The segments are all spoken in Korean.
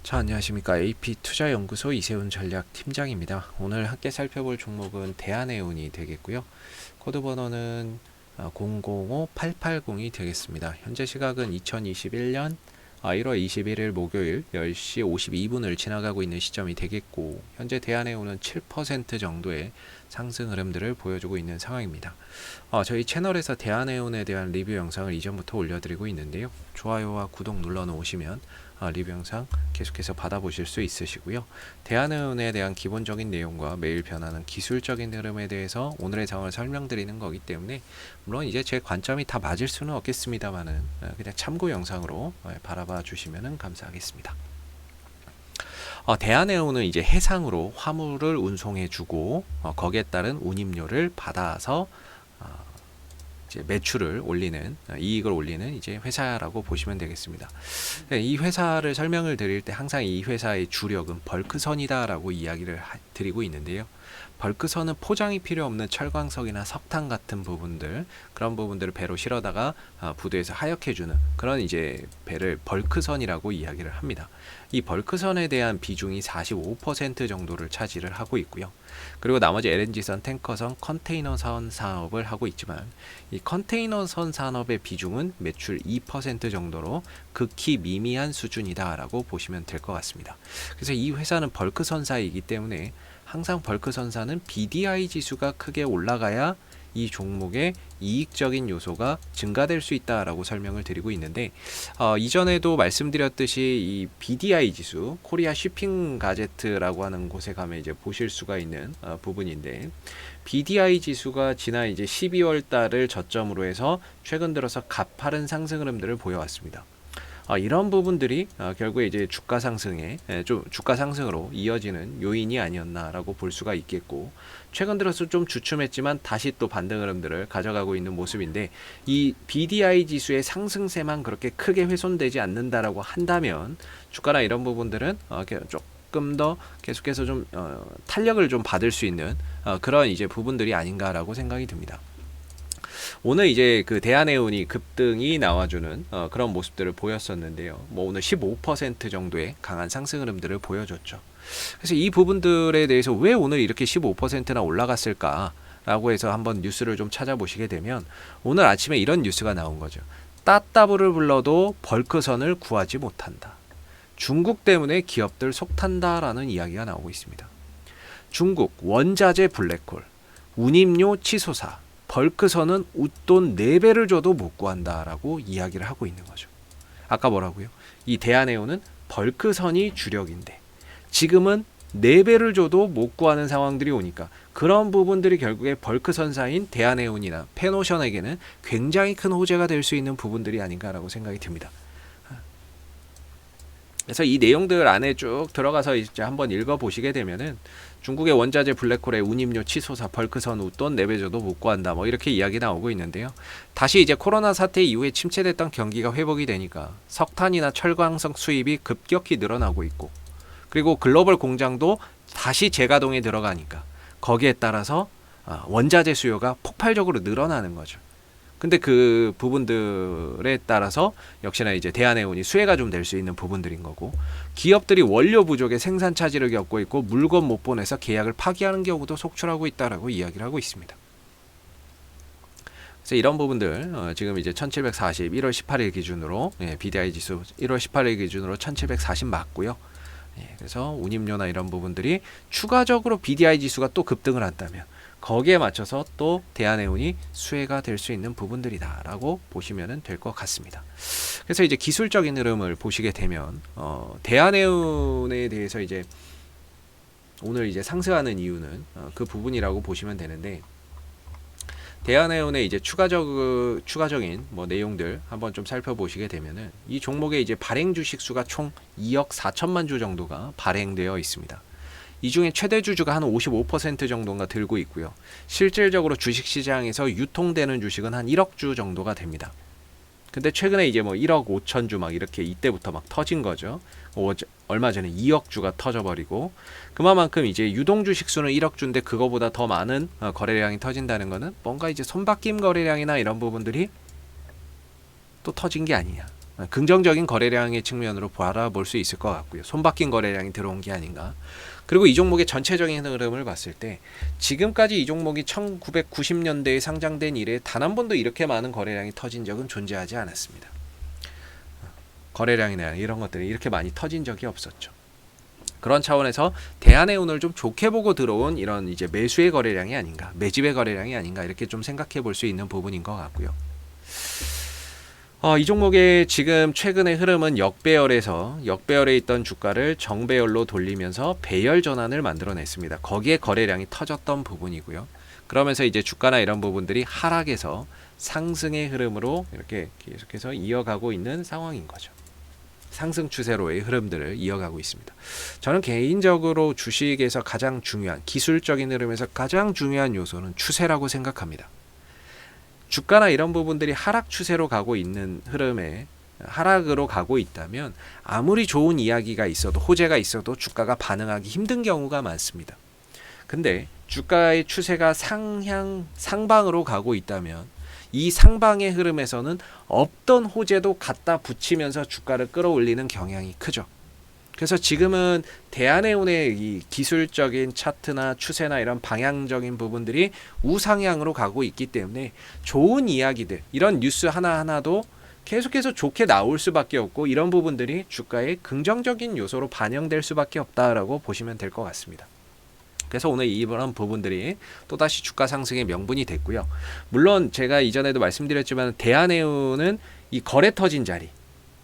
자, 안녕하십니까. AP투자연구소 이세훈 전략팀장입니다. 오늘 함께 살펴볼 종목은 대한해운이 되겠고요. 코드 번호는 005880이 되겠습니다. 현재 시각은 2021년 1월 21일 목요일 10시 52분을 지나가고 있는 시점이 되겠고, 현재 대한해운은 7% 정도의 상승 흐름들을 보여주고 있는 상황입니다. 저희 채널에서 대한해운에 대한 리뷰 영상을 이전부터 올려드리고 있는데요. 좋아요와 구독 눌러 놓으시면 리뷰 영상 계속해서 받아보실 수 있으시고요. 대한해운에 대한 기본적인 내용과 매일 변하는 기술적인 흐름에 대해서 오늘의 상황을 설명드리는 거기 때문에, 물론 이제 제 관점이 다 맞을 수는 없겠습니다만은 그냥 참고 영상으로 바라봐 주시면 감사하겠습니다. 대한해운은 이제 해상으로 화물을 운송해주고 거기에 따른 운임료를 받아서 이제 매출을 올리는, 이익을 올리는 이제 회사라고 보시면 되겠습니다. 이 회사를 설명을 드릴 때 항상 이 회사의 주력은 벌크선이다라고 이야기를 드리고 있는데요. 벌크선은 포장이 필요 없는 철광석이나 석탄 같은 부분들, 그런 부분들을 배로 실어다가 부두에서 하역해주는 그런 이제 배를 벌크선이라고 이야기를 합니다. 이 벌크선에 대한 비중이 45% 정도를 차지를 하고 있고요. 그리고 나머지 LNG선, 탱커선, 컨테이너선 사업을 하고 있지만, 이 컨테이너선 산업의 비중은 매출 2% 정도로 극히 미미한 수준이다라고 보시면 될 것 같습니다. 그래서 이 회사는 벌크선사이기 때문에 항상 벌크선사는 BDI 지수가 크게 올라가야 이 종목의 이익적인 요소가 증가될 수 있다라고 설명을 드리고 있는데, 이전에도 말씀드렸듯이 이 BDI 지수, 코리아 쉬핑 가제트라고 하는 곳에 가면 이제 보실 수가 있는 부분인데, BDI 지수가 지난 이제 12월 달을 저점으로 해서 최근 들어서 가파른 상승 흐름들을 보여왔습니다. 이런 부분들이 결국에 이제 주가 상승으로 이어지는 요인이 아니었나라고 볼 수가 있겠고, 최근 들어서 좀 주춤했지만 다시 또 반등 흐름들을 가져가고 있는 모습인데, 이 BDI 지수의 상승세만 그렇게 크게 훼손되지 않는다라고 한다면 주가나 이런 부분들은 조금 더 계속해서 좀 탄력을 좀 받을 수 있는 그런 이제 부분들이 아닌가라고 생각이 듭니다. 오늘 이제 그 대한해운이 급등이 나와주는 그런 모습들을 보였었는데요. 오늘 15% 정도의 강한 상승 흐름들을 보여줬죠. 그래서 이 부분들에 대해서 왜 오늘 이렇게 15%나 올라갔을까? 라고 해서 한번 뉴스를 좀 찾아보시게 되면, 오늘 아침에 이런 뉴스가 나온 거죠. 따따블을 불러도 벌크선을 구하지 못한다. 중국 때문에 기업들 속탄다라는 이야기가 나오고 있습니다. 중국 원자재 블랙홀, 운임료 치솟아, 벌크선은 웃돈 4배를 줘도 못 구한다라고 이야기를 하고 있는 거죠. 아까 뭐라고요? 이 대한해운은 벌크선이 주력인데 지금은 4배를 줘도 못 구하는 상황들이 오니까, 그런 부분들이 결국에 벌크선사인 대한해운이나 펜오션에게는 굉장히 큰 호재가 될 수 있는 부분들이 아닌가라고 생각이 듭니다. 그래서 이 내용들 안에 쭉 들어가서 이제 한번 읽어보시게 되면은, 중국의 원자재 블랙홀의 운임료 치솟아 벌크선 웃돈 4배 줘도 못 구한다, 이렇게 이야기 나오고 있는데요. 다시 이제 코로나 사태 이후에 침체됐던 경기가 회복이 되니까 석탄이나 철광석 수입이 급격히 늘어나고 있고, 그리고 글로벌 공장도 다시 재가동에 들어가니까 거기에 따라서 원자재 수요가 폭발적으로 늘어나는 거죠. 근데 그 부분들에 따라서 역시나 이제 대한해운이 수혜가 좀 될 수 있는 부분들인 거고, 기업들이 원료 부족에 생산 차질을 겪고 있고 물건 못 보내서 계약을 파기하는 경우도 속출하고 있다라고 이야기를 하고 있습니다. 그래서 이런 부분들 지금 이제 1740 1월 18일 기준으로 BDI 지수 1월 18일 기준으로 1740 맞고요. 그래서 운임료나 이런 부분들이 추가적으로 BDI 지수가 또 급등을 한다면 거기에 맞춰서 또 대한해운이 수혜가 될 수 있는 부분들이다라고 보시면 될 것 같습니다. 그래서 이제 기술적인 흐름을 보시게 되면 대한해운에 대해서 이제 오늘 이제 상승하는 이유는 그 부분이라고 보시면 되는데, 대한해운의 이제 추가적인 내용들 한번 좀 살펴보시게 되면은, 이 종목의 이제 발행 주식 수가 총 2억 4천만 주 정도가 발행되어 있습니다. 이 중에 최대 주주가 한 55% 정도가 들고 있고요. 실질적으로 주식시장에서 유통되는 주식은 한 1억 주 정도가 됩니다. 근데 최근에 이제 1억 5천 주 이렇게 이때부터 터진 거죠. 얼마 전에 2억 주가 터져버리고, 그만큼 이제 유동 주식 수는 1억 주인데 그거보다 더 많은 거래량이 터진다는 거는 뭔가 이제 손바뀜 거래량이나 이런 부분들이 또 터진 게 아니냐. 긍정적인 거래량의 측면으로 바라볼 수 있을 것 같고요. 손바뀐 거래량이 들어온 게 아닌가. 그리고 이 종목의 전체적인 흐름을 봤을 때 지금까지 이 종목이 1990년대에 상장된 이래 단 한 번도 이렇게 많은 거래량이 터진 적은 존재하지 않았습니다. 거래량이나 이런 것들이 이렇게 많이 터진 적이 없었죠. 그런 차원에서 대한해운을 좀 좋게 보고 들어온 이런 이제 매수의 거래량이 아닌가, 매집의 거래량이 아닌가 이렇게 좀 생각해 볼 수 있는 부분인 것 같고요. 이 종목의 지금 최근의 흐름은 역배열에 있던 주가를 정배열로 돌리면서 배열 전환을 만들어냈습니다. 거기에 거래량이 터졌던 부분이고요. 그러면서 이제 주가나 이런 부분들이 하락에서 상승의 흐름으로 이렇게 계속해서 이어가고 있는 상황인 거죠. 상승 추세로의 흐름들을 이어가고 있습니다. 저는 개인적으로 주식에서 가장 중요한 기술적인 흐름에서 가장 중요한 요소는 추세라고 생각합니다. 주가나 이런 부분들이 하락 추세로 가고 있는 흐름에 하락으로 가고 있다면 아무리 좋은 이야기가 있어도 호재가 있어도 주가가 반응하기 힘든 경우가 많습니다. 근데 주가의 추세가 상방으로 가고 있다면 이 상방의 흐름에서는 없던 호재도 갖다 붙이면서 주가를 끌어올리는 경향이 크죠. 그래서 지금은 대한해운의 이 기술적인 차트나 추세나 이런 방향적인 부분들이 우상향으로 가고 있기 때문에 좋은 이야기들, 이런 뉴스 하나하나도 계속해서 좋게 나올 수밖에 없고 이런 부분들이 주가의 긍정적인 요소로 반영될 수밖에 없다라고 보시면 될 것 같습니다. 그래서 오늘 이런 부분들이 또다시 주가 상승의 명분이 됐고요. 물론 제가 이전에도 말씀드렸지만 대한해운은 이 거래 터진 자리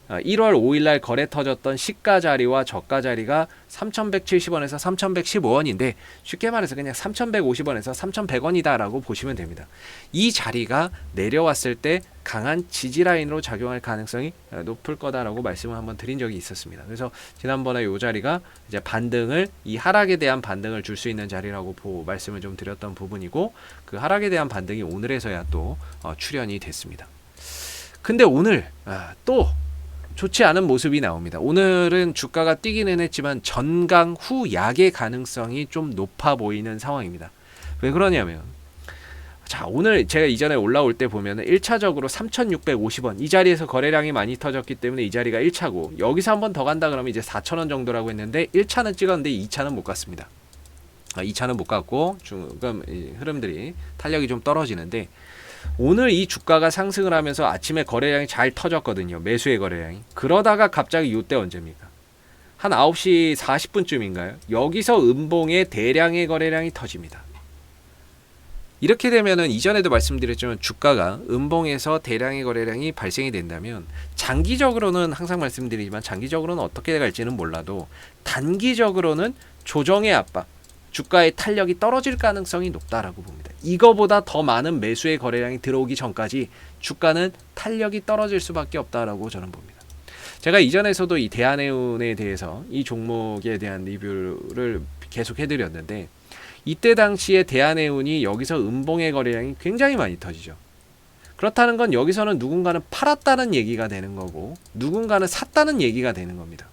1월 5일날 거래 터졌던 시가 자리와 저가 자리가 3,170원에서 3,115원인데 쉽게 말해서 그냥 3,150원에서 3,100원이다 라고 보시면 됩니다. 이 자리가 내려왔을 때 강한 지지라인으로 작용할 가능성이 높을 거다라고 말씀을 한번 드린 적이 있었습니다. 그래서 지난번에 이 자리가 이제 반등을 이 하락에 대한 반등을 줄 수 있는 자리라고 말씀을 좀 드렸던 부분이고 그 하락에 대한 반등이 오늘에서야 또 출현이 됐습니다. 근데 오늘 또 좋지 않은 모습이 나옵니다. 오늘은 주가가 뛰기는 했지만 전강 후 약의 가능성이 좀 높아 보이는 상황입니다. 왜 그러냐면 자, 오늘 제가 이전에 올라올 때 보면은 1차적으로 3,650원 이 자리에서 거래량이 많이 터졌기 때문에 이 자리가 1차고 여기서 한 번 더 간다 그러면 이제 4,000원 정도라고 했는데 1차는 찍었는데 2차는 못 갔습니다. 2차는 못 갔고 지금 흐름들이 탄력이 좀 떨어지는데 오늘 이 주가가 상승을 하면서 아침에 거래량이 잘 터졌거든요. 매수의 거래량이. 그러다가 갑자기 이때 언제입니까? 한 9시 40분쯤인가요? 여기서 음봉의 대량의 거래량이 터집니다. 이렇게 되면은 이전에도 말씀드렸지만 주가가 음봉에서 대량의 거래량이 발생이 된다면 장기적으로는 항상 말씀드리지만 장기적으로는 어떻게 갈지는 몰라도 단기적으로는 조정의 압박 주가의 탄력이 떨어질 가능성이 높다라고 봅니다. 이거보다 더 많은 매수의 거래량이 들어오기 전까지 주가는 탄력이 떨어질 수밖에 없다라고 저는 봅니다. 제가 이전에서도 이 대한해운에 대해서 이 종목에 대한 리뷰를 계속 해드렸는데 이때 당시에 대한해운이 여기서 음봉의 거래량이 굉장히 많이 터지죠. 그렇다는 건 여기서는 누군가는 팔았다는 얘기가 되는 거고 누군가는 샀다는 얘기가 되는 겁니다.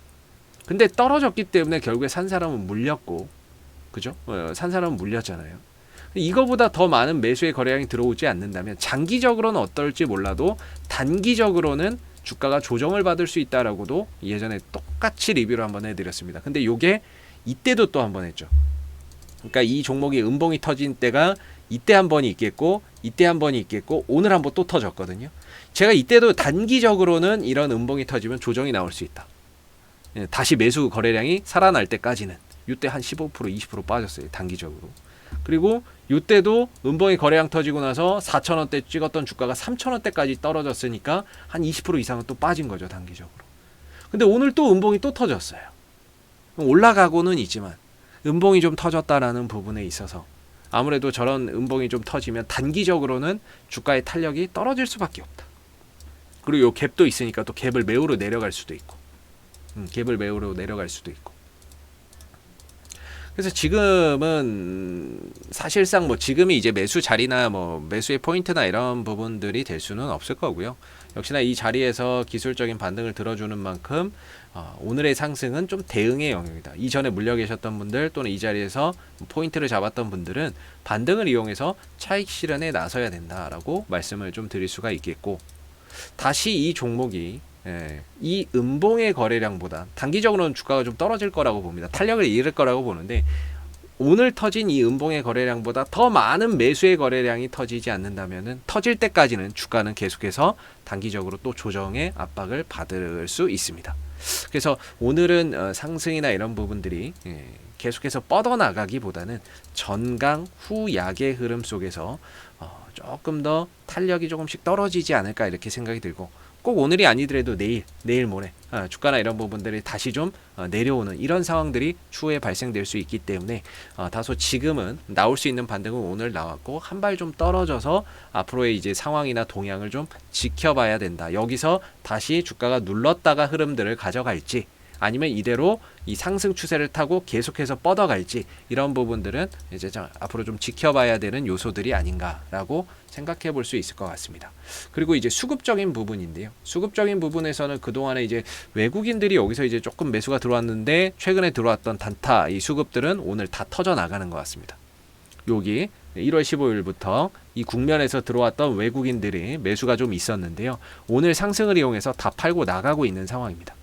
근데 떨어졌기 때문에 결국에 산 사람은 물렸고 그죠? 산 사람은 물렸잖아요. 이거보다 더 많은 매수의 거래량이 들어오지 않는다면 장기적으로는 어떨지 몰라도 단기적으로는 주가가 조정을 받을 수 있다라고도 예전에 똑같이 리뷰를 한번 해드렸습니다. 근데 요게 이때도 또 한번 했죠. 그러니까 이 종목이 음봉이 터진 때가 이때 한 번이 있겠고 이때 한 번이 있겠고 오늘 한 번 또 터졌거든요. 제가 이때도 단기적으로는 이런 음봉이 터지면 조정이 나올 수 있다. 다시 매수 거래량이 살아날 때까지는 이때 한 15% 20% 빠졌어요. 단기적으로. 그리고 이때도 음봉이 거래량 터지고 나서 4,000원대 찍었던 주가가 3,000원대까지 떨어졌으니까 한 20% 이상은 또 빠진 거죠. 단기적으로. 근데 오늘 또 음봉이 또 터졌어요. 올라가고는 있지만 음봉이 좀 터졌다라는 부분에 있어서 아무래도 저런 음봉이 좀 터지면 단기적으로는 주가의 탄력이 떨어질 수밖에 없다. 그리고 요 갭도 있으니까 또 갭을 매우로 내려갈 수도 있고 갭을 매우로 내려갈 수도 있고 그래서 지금은 사실상 뭐 지금이 이제 매수 자리나 뭐 매수의 포인트나 이런 부분들이 될 수는 없을 거고요. 역시나 이 자리에서 기술적인 반등을 들어주는 만큼 오늘의 상승은 좀 대응의 영역이다. 이전에 물려 계셨던 분들 또는 이 자리에서 포인트를 잡았던 분들은 반등을 이용해서 차익 실현에 나서야 된다라고 말씀을 좀 드릴 수가 있겠고 다시 이 종목이 이 음봉의 거래량보다 단기적으로는 주가가 좀 떨어질 거라고 봅니다. 탄력을 잃을 거라고 보는데 오늘 터진 이 음봉의 거래량보다 더 많은 매수의 거래량이 터지지 않는다면은 터질 때까지는 주가는 계속해서 단기적으로 또 조정의 압박을 받을 수 있습니다. 그래서 오늘은 상승이나 이런 부분들이 계속해서 뻗어나가기보다는 전강 후약의 흐름 속에서 조금 더 탄력이 조금씩 떨어지지 않을까 이렇게 생각이 들고 꼭 오늘이 아니더라도 내일 모레 주가나 이런 부분들이 다시 좀 내려오는 이런 상황들이 추후에 발생될 수 있기 때문에 다소 지금은 나올 수 있는 반등은 오늘 나왔고 한 발 좀 떨어져서 앞으로의 이제 상황이나 동향을 좀 지켜봐야 된다. 여기서 다시 주가가 눌렀다가 흐름들을 가져갈지 아니면 이대로 이 상승 추세를 타고 계속해서 뻗어갈지 이런 부분들은 이제 앞으로 좀 지켜봐야 되는 요소들이 아닌가라고 생각해 볼 수 있을 것 같습니다. 그리고 이제 수급적인 부분인데요. 수급적인 부분에서는 그동안에 이제 외국인들이 여기서 이제 조금 매수가 들어왔는데 최근에 들어왔던 단타 이 수급들은 오늘 다 터져 나가는 것 같습니다. 여기 1월 15일부터 이 국면에서 들어왔던 외국인들이 매수가 좀 있었는데요. 오늘 상승을 이용해서 다 팔고 나가고 있는 상황입니다.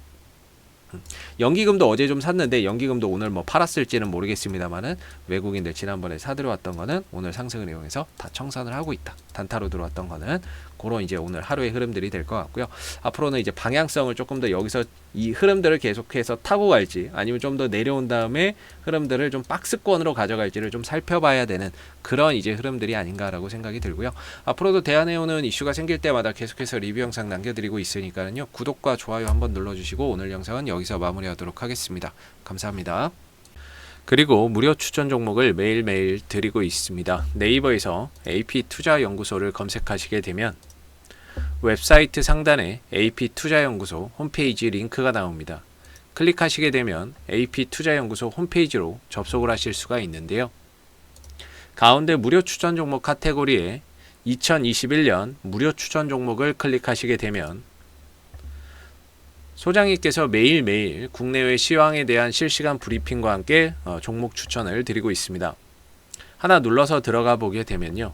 연기금도 어제 좀 샀는데 연기금도 오늘 뭐 팔았을지는 모르겠습니다만은 외국인들 지난번에 사들어왔던 거는 오늘 상승을 이용해서 다 청산을 하고 있다. 단타로 들어왔던 거는 그런 이제 오늘 하루의 흐름들이 될 것 같고요. 앞으로는 이제 방향성을 조금 더 여기서 이 흐름들을 계속해서 타고 갈지 아니면 좀 더 내려온 다음에 흐름들을 좀 박스권으로 가져갈지를 좀 살펴봐야 되는 그런 이제 흐름들이 아닌가라고 생각이 들고요. 앞으로도 대한해운은 이슈가 생길 때마다 계속해서 리뷰 영상 남겨드리고 있으니까요. 구독과 좋아요 한번 눌러주시고 오늘 영상은 여기서 마무리하도록 하겠습니다. 감사합니다. 그리고 무료 추천 종목을 매일매일 드리고 있습니다. 네이버에서 AP투자연구소를 검색하시게 되면 웹사이트 상단에 AP투자연구소 홈페이지 링크가 나옵니다. 클릭하시게 되면 AP투자연구소 홈페이지로 접속을 하실 수가 있는데요. 가운데 무료 추천 종목 카테고리에 2021년 무료 추천 종목을 클릭하시게 되면 소장님께서 매일매일 국내외 시황에 대한 실시간 브리핑과 함께 종목 추천을 드리고 있습니다. 하나 눌러서 들어가 보게 되면요.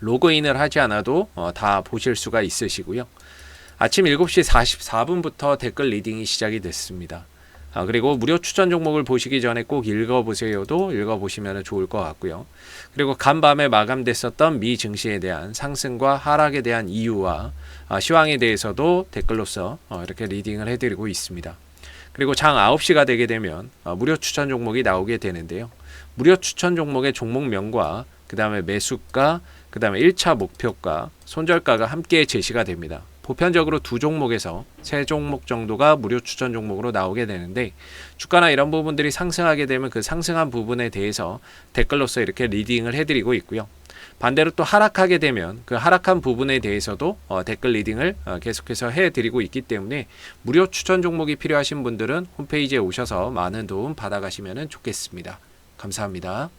로그인을 하지 않아도 다 보실 수가 있으시고요. 아침 7시 44분부터 댓글 리딩이 시작이 됐습니다. 그리고 무료 추천 종목을 보시기 전에 꼭 읽어보세요도 읽어보시면 좋을 것 같고요. 그리고 간밤에 마감됐었던 미 증시에 대한 상승과 하락에 대한 이유와 시황에 대해서도 댓글로서 이렇게 리딩을 해드리고 있습니다. 그리고 장 9시가 되게 되면 무료 추천 종목이 나오게 되는데요. 무료 추천 종목의 종목명과 그 다음에 매수가, 그 다음에 1차 목표가, 손절가가 함께 제시가 됩니다. 보편적으로 2종목에서 3종목 정도가 무료 추천 종목으로 나오게 되는데 주가나 이런 부분들이 상승하게 되면 그 상승한 부분에 대해서 댓글로서 이렇게 리딩을 해드리고 있고요. 반대로 또 하락하게 되면 그 하락한 부분에 대해서도 댓글 리딩을 계속해서 해드리고 있기 때문에 무료 추천 종목이 필요하신 분들은 홈페이지에 오셔서 많은 도움 받아가시면 좋겠습니다. 감사합니다.